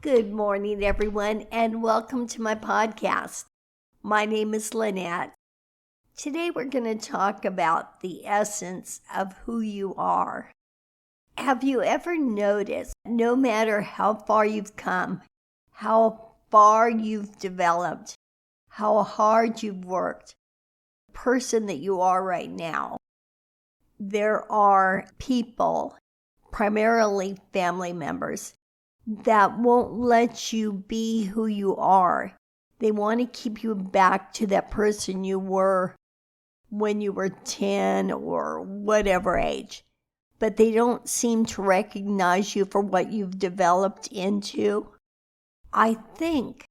Good morning, everyone, and welcome to my podcast. My name is Lynette. Today we're going to talk about the essence of who you are. Have you ever noticed, no matter how far you've come, how far you've developed, how hard you've worked, the person that you are right now, there are people, primarily family members, that won't let you be who you are. They want to keep you back to that person you were when you were 10 or whatever age. But they don't seem to recognize you for what you've developed into. I think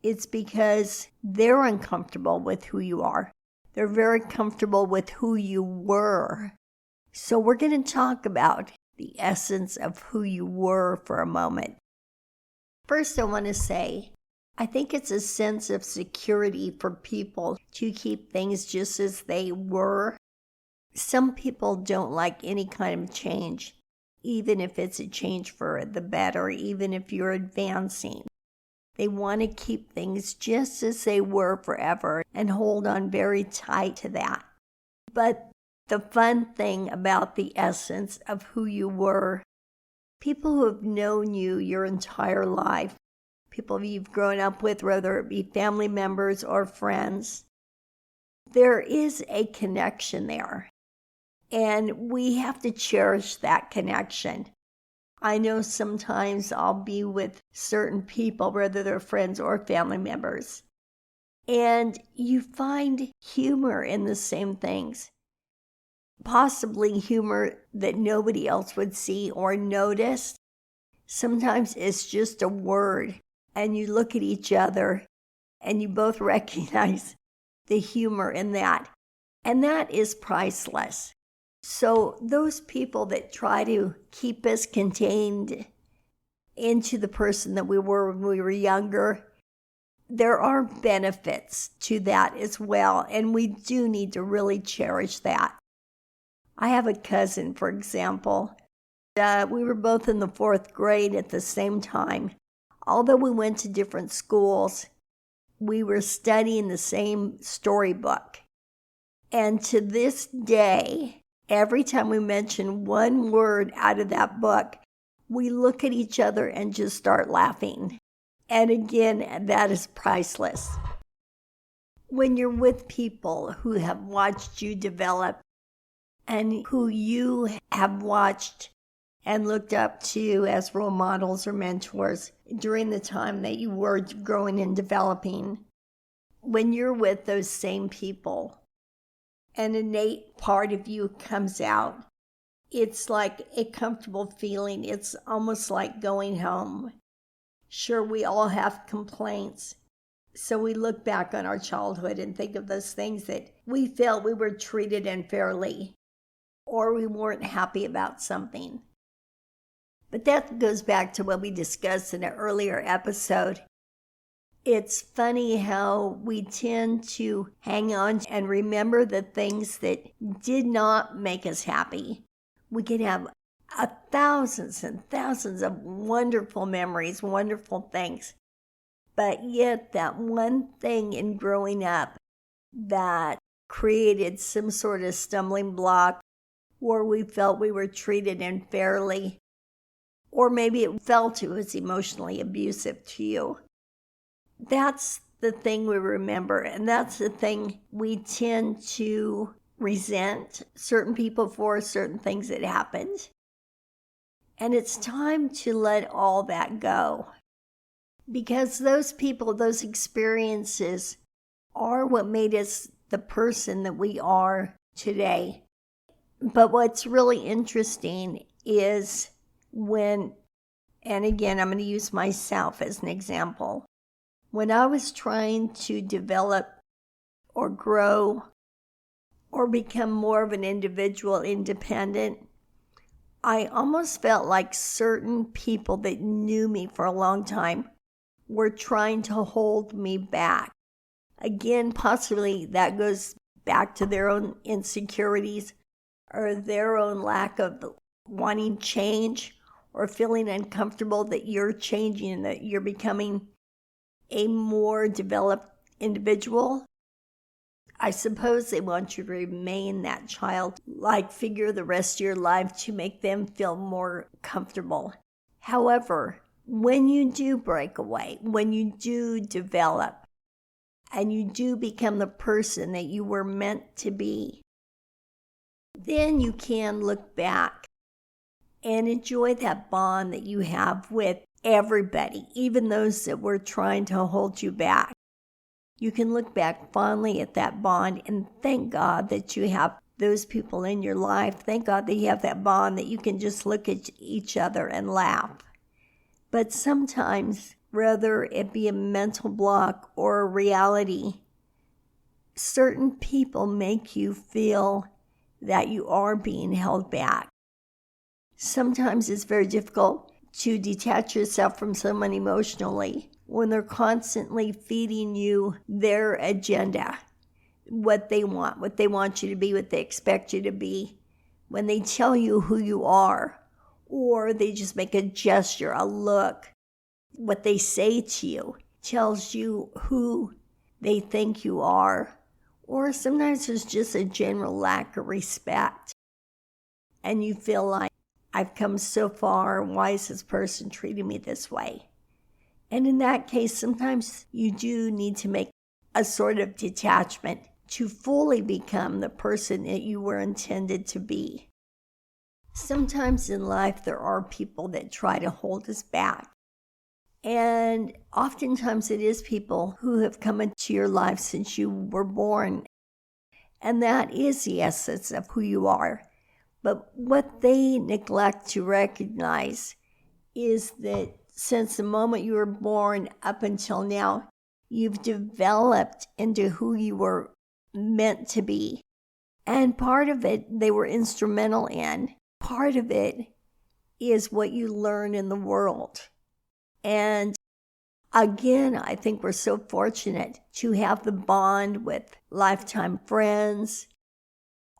it's because they're uncomfortable with who you are. They're very comfortable with who you were. So we're going to talk about the essence of who you were for a moment. First, I want to say, I think it's a sense of security for people to keep things just as they were. Some people don't like any kind of change, even if it's a change for the better, even if you're advancing. They want to keep things just as they were forever and hold on very tight to that. But the fun thing about the essence of who you were, people who have known you your entire life, people you've grown up with, whether it be family members or friends, there is a connection there. And we have to cherish that connection. I know sometimes I'll be with certain people, whether they're friends or family members, and you find humor in the same things. Possibly humor that nobody else would see or notice. Sometimes it's just a word, and you look at each other, and you both recognize the humor in that. And that is priceless. So those people that try to keep us contained into the person that we were when we were younger, there are benefits to that as well, and we do need to really cherish that. I have a cousin, for example. We were both in the 4th grade at the same time. Although we went to different schools, we were studying the same storybook. And to this day, every time we mention one word out of that book, we look at each other and just start laughing. And again, that is priceless. When you're with people who have watched you develop, and who you have watched and looked up to as role models or mentors during the time that you were growing and developing, when you're with those same people, an innate part of you comes out. It's like a comfortable feeling. It's almost like going home. Sure, we all have complaints. So we look back on our childhood and think of those things that we felt we were treated unfairly, or we weren't happy about something. But that goes back to what we discussed in an earlier episode. It's funny how we tend to hang on and remember the things that did not make us happy. We can have thousands and thousands of wonderful memories, wonderful things. But yet that one thing in growing up that created some sort of stumbling block, or we felt we were treated unfairly, or maybe it felt it was emotionally abusive to you. That's the thing we remember, and that's the thing we tend to resent certain people for, certain things that happened. And it's time to let all that go, because those people, those experiences are what made us the person that we are today. But what's really interesting is when, and again, I'm going to use myself as an example. When I was trying to develop or grow or become more of an individual, independent, I almost felt like certain people that knew me for a long time were trying to hold me back. Again, possibly that goes back to their own insecurities or their own lack of wanting change or feeling uncomfortable that you're changing and that you're becoming a more developed individual, I suppose they want you to remain that childlike figure the rest of your life to make them feel more comfortable. However, when you do break away, when you do develop, and you do become the person that you were meant to be, then you can look back and enjoy that bond that you have with everybody, even those that were trying to hold you back. You can look back fondly at that bond and thank God that you have those people in your life. Thank God that you have that bond that you can just look at each other and laugh. But sometimes, whether it be a mental block or a reality, certain people make you feel that you are being held back. Sometimes it's very difficult to detach yourself from someone emotionally when they're constantly feeding you their agenda, what they want you to be, what they expect you to be, when they tell you who you are, or they just make a gesture, a look. What they say to you tells you who they think you are, or sometimes there's just a general lack of respect. And you feel like, I've come so far, why is this person treating me this way? And in that case, sometimes you do need to make a sort of detachment to fully become the person that you were intended to be. Sometimes in life, there are people that try to hold us back. And oftentimes it is people who have come into your life since you were born. And that is the essence of who you are. But what they neglect to recognize is that since the moment you were born up until now, you've developed into who you were meant to be. And part of it they were instrumental in. Part of it is what you learn in the world. And again, I think we're so fortunate to have the bond with lifetime friends,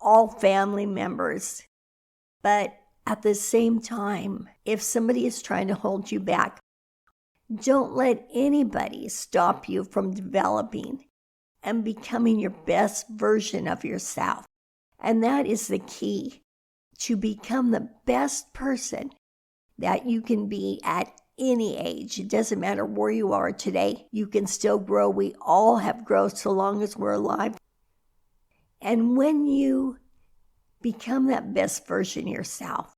all family members. But at the same time, if somebody is trying to hold you back, don't let anybody stop you from developing and becoming your best version of yourself. And that is the key, to become the best person that you can be at any age. It doesn't matter where you are today. You can still grow. We all have growth so long as we're alive. And when you become that best version of yourself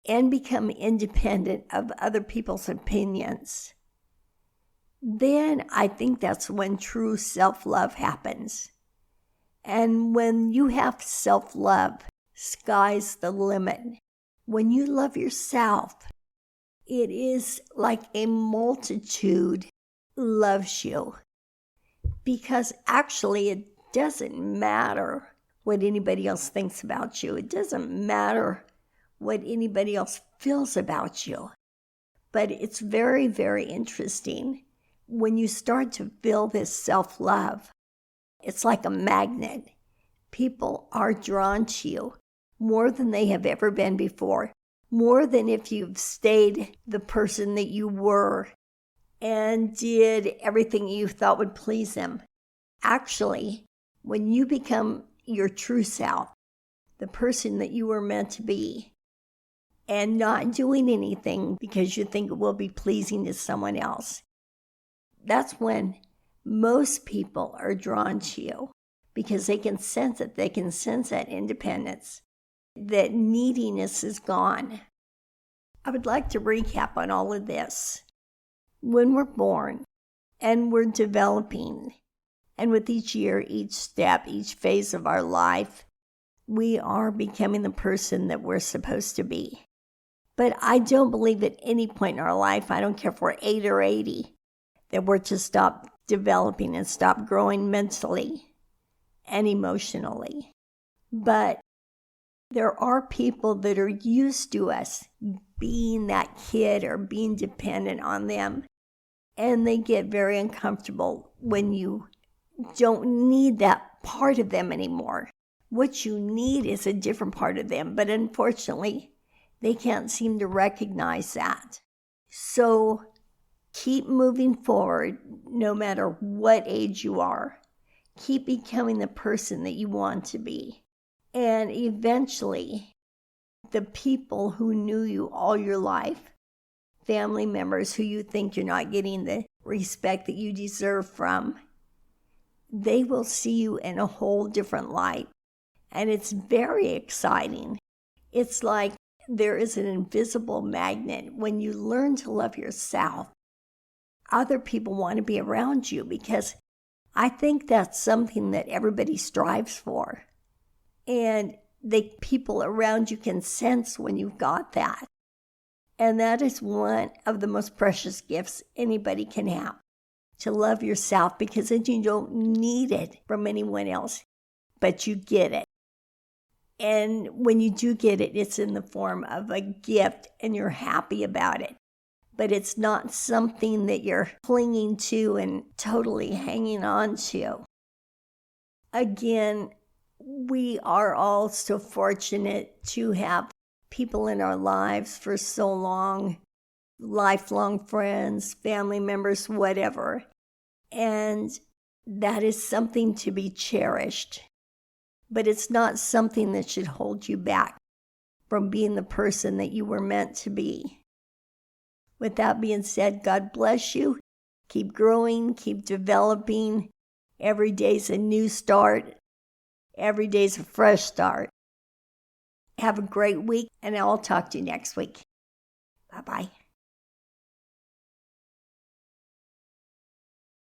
and become independent of other people's opinions, then I think that's when true self-love happens. And when you have self-love, sky's the limit. When you love yourself, it is like a multitude loves you. Because actually it doesn't matter what anybody else thinks about you. It doesn't matter what anybody else feels about you. But it's very, very interesting when you start to feel this self-love. It's like a magnet. People are drawn to you more than they have ever been before, more than if you've stayed the person that you were and did everything you thought would please them. Actually, when you become your true self, the person that you were meant to be, and not doing anything because you think it will be pleasing to someone else, that's when most people are drawn to you, because they can sense it. They can sense that independence, that neediness is gone. I would like to recap on all of this. When we're born and we're developing, and with each year, each step, each phase of our life, we are becoming the person that we're supposed to be. But I don't believe at any point in our life, I don't care if we're 8 or 80, that we're to stop developing and stop growing mentally and emotionally. But there are people that are used to us being that kid or being dependent on them, and they get very uncomfortable when you don't need that part of them anymore. What you need is a different part of them, but unfortunately, They can't seem to recognize that. So keep moving forward no matter what age you are. Keep becoming the person that you want to be. And eventually, the people who knew you all your life, family members who you think you're not getting the respect that you deserve from, they will see you in a whole different light. And it's very exciting. It's like there is an invisible magnet. When you learn to love yourself, other people want to be around you, because I think that's something that everybody strives for. And the people around you can sense when you've got that. And that is one of the most precious gifts anybody can have, to love yourself, because then you don't need it from anyone else, but you get it. And when you do get it, it's in the form of a gift and you're happy about it. But it's not something that you're clinging to and totally hanging on to. Again, we are all so fortunate to have people in our lives for so long, lifelong friends, family members, whatever. And that is something to be cherished. But it's not something that should hold you back from being the person that you were meant to be. With that being said, God bless you. Keep growing, keep developing. Every day's a new start. Every day's a fresh start. Have a great week, and I'll talk to you next week. Bye-bye.